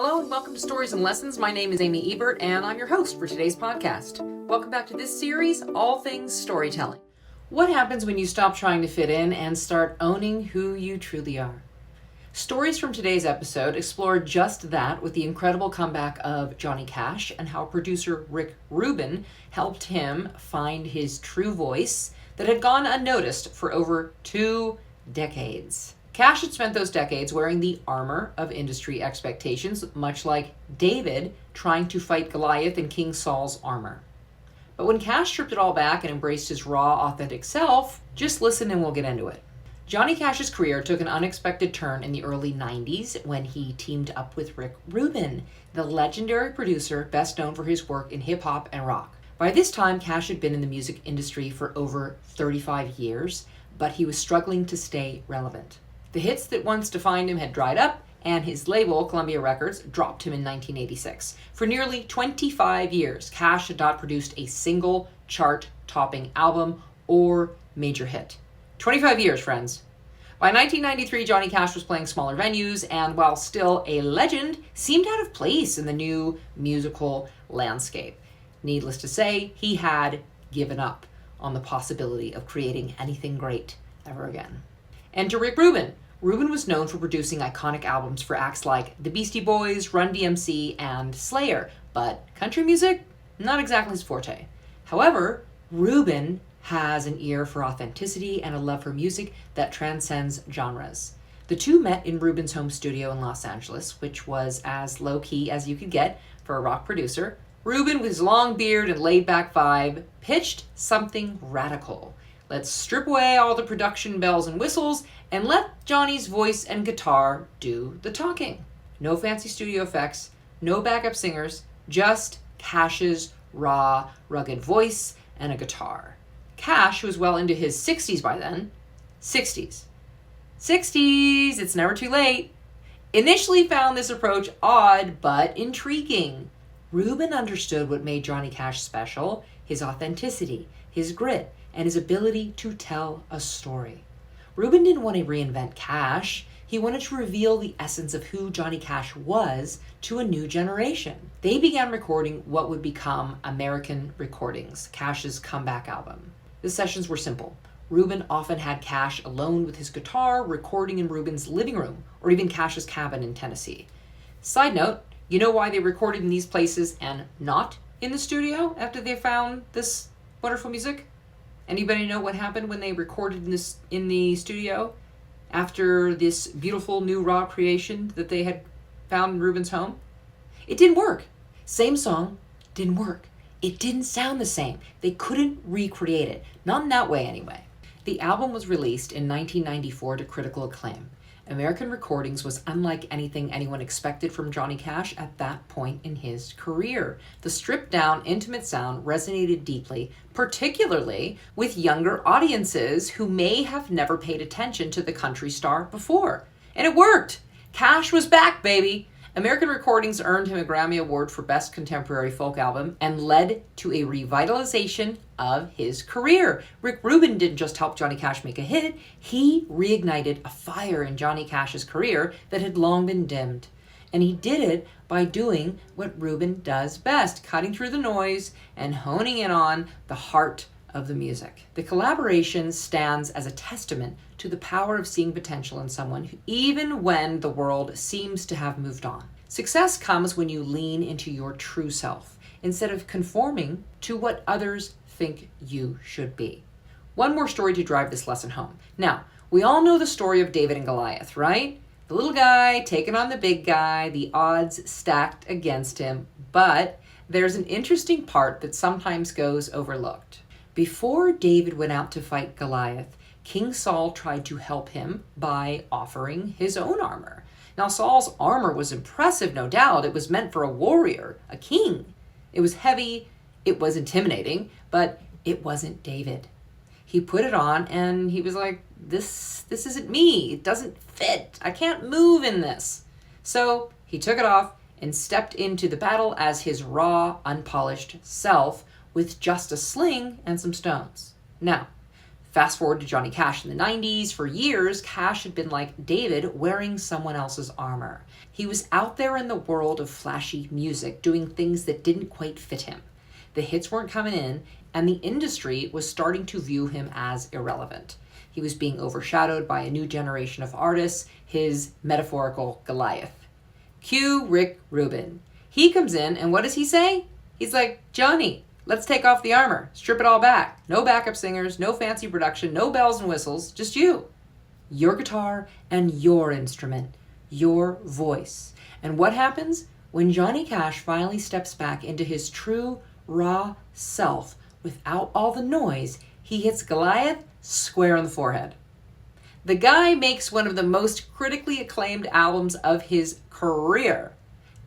Hello and welcome to Stories and Lessons. My name is Amy Ebert and I'm your host for today's podcast. Welcome back to this series, All Things Storytelling. What happens when you stop trying to fit in and start owning who you truly are? Stories from today's episode explore just that with the incredible comeback of Johnny Cash and how producer Rick Rubin helped him find his true voice that had gone unnoticed for over 2 decades. Cash had spent those decades wearing the armor of industry expectations, much like David trying to fight Goliath in King Saul's armor. But when Cash stripped it all back and embraced his raw, authentic self, just listen and we'll get into it. Johnny Cash's career took an unexpected turn in the early 90s when he teamed up with Rick Rubin, the legendary producer best known for his work in hip-hop and rock. By this time, Cash had been in the music industry for over 35 years, but he was struggling to stay relevant. The hits that once defined him had dried up, and his label, Columbia Records, dropped him in 1986. For nearly 25 years, Cash had not produced a single chart-topping album or major hit. 25 years, friends. By 1993, Johnny Cash was playing smaller venues, and while still a legend, seemed out of place in the new musical landscape. Needless to say, he had given up on the possibility of creating anything great ever again. Enter Rick Rubin. Rubin was known for producing iconic albums for acts like the Beastie Boys, Run DMC, and Slayer, but country music, not exactly his forte. However, Rubin has an ear for authenticity and a love for music that transcends genres. The two met in Rubin's home studio in Los Angeles, which was as low-key as you could get for a rock producer. Rubin, with his long beard and laid-back vibe, pitched something radical. Let's strip away all the production bells and whistles and let Johnny's voice and guitar do the talking. No fancy studio effects, no backup singers, just Cash's raw, rugged voice and a guitar. Cash, who was well into his 60s by then, 60s, it's never too late, initially found this approach odd but intriguing. Rubin understood what made Johnny Cash special: his authenticity, his grit, and his ability to tell a story. Rubin didn't want to reinvent Cash. He wanted to reveal the essence of who Johnny Cash was to a new generation. They began recording what would become American Recordings, Cash's comeback album. The sessions were simple. Rubin often had Cash alone with his guitar, recording in Rubin's living room, or even Cash's cabin in Tennessee. Side note, you know why they recorded in these places and not in the studio after they found this wonderful music? Anybody know what happened when they recorded this in the studio after this beautiful new raw creation that they had found in Rubin's home? It didn't work. Same song, didn't work. It didn't sound the same. They couldn't recreate it. Not in that way, anyway. The album was released in 1994 to critical acclaim. American Recordings was unlike anything anyone expected from Johnny Cash at that point in his career. The stripped-down, intimate sound resonated deeply, particularly with younger audiences who may have never paid attention to the country star before. And it worked! Cash was back, baby! American Recordings earned him a Grammy Award for Best Contemporary Folk Album and led to a revitalization of his career. Rick Rubin didn't just help Johnny Cash make a hit, he reignited a fire in Johnny Cash's career that had long been dimmed. And he did it by doing what Rubin does best, cutting through the noise and honing in on the heart of the music. The collaboration stands as a testament to the power of seeing potential in someone, even when the world seems to have moved on. Success comes when you lean into your true self, instead of conforming to what others think you should be. One more story to drive this lesson home. Now, we all know the story of David and Goliath, right? The little guy taking on the big guy, the odds stacked against him, but there's an interesting part that sometimes goes overlooked. Before David went out to fight Goliath, King Saul tried to help him by offering his own armor. Now, Saul's armor was impressive, no doubt. It was meant for a warrior, a king. It was heavy, it was intimidating, but it wasn't David. He put it on and he was like, this isn't me. It doesn't fit. I can't move in this. So he took it off and stepped into the battle as his raw, unpolished self with just a sling and some stones. Now, Fast forward to Johnny Cash in the 90s. For years, Cash had been like David, wearing someone else's armor. He was out there in the world of flashy music, doing things that didn't quite fit him. The hits weren't coming in, and the industry was starting to view him as irrelevant. He was being overshadowed by a new generation of artists, his metaphorical Goliath. Cue Rick Rubin. He comes in, and what does he say? He's like, Johnny, let's take off the armor, strip it all back. No backup singers, no fancy production, no bells and whistles, just you. Your guitar and your instrument, your voice. And what happens? When Johnny Cash finally steps back into his true, raw self, without all the noise, he hits Goliath square on the forehead. The guy makes one of the most critically acclaimed albums of his career,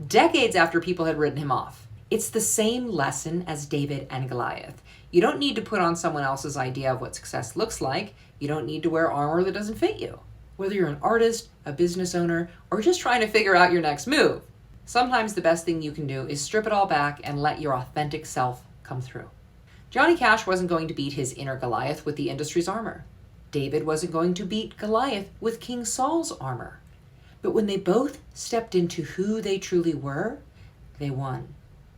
decades after people had written him off. It's the same lesson as David and Goliath. You don't need to put on someone else's idea of what success looks like. You don't need to wear armor that doesn't fit you. Whether you're an artist, a business owner, or just trying to figure out your next move, sometimes the best thing you can do is strip it all back and let your authentic self come through. Johnny Cash wasn't going to beat his inner Goliath with the industry's armor. David wasn't going to beat Goliath with King Saul's armor. But when they both stepped into who they truly were, they won.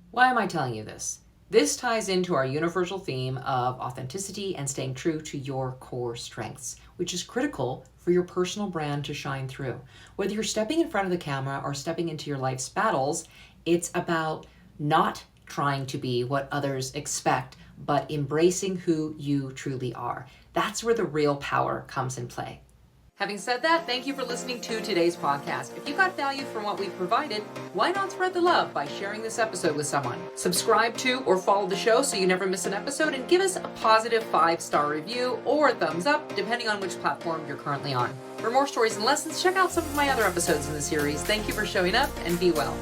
Why am I telling you this? This ties into our universal theme of authenticity and staying true to your core strengths, which is critical for your personal brand to shine through. Whether you're stepping in front of the camera or stepping into your life's battles, it's about not trying to be what others expect, but embracing who you truly are. That's where the real power comes in play. Having said that, thank you for listening to today's podcast. If you got value from what we've provided, why not spread the love by sharing this episode with someone? Subscribe to or follow the show so you never miss an episode, and give us a positive 5-star review or a thumbs up, depending on which platform you're currently on. For more stories and lessons, check out some of my other episodes in the series. Thank you for showing up, and be well.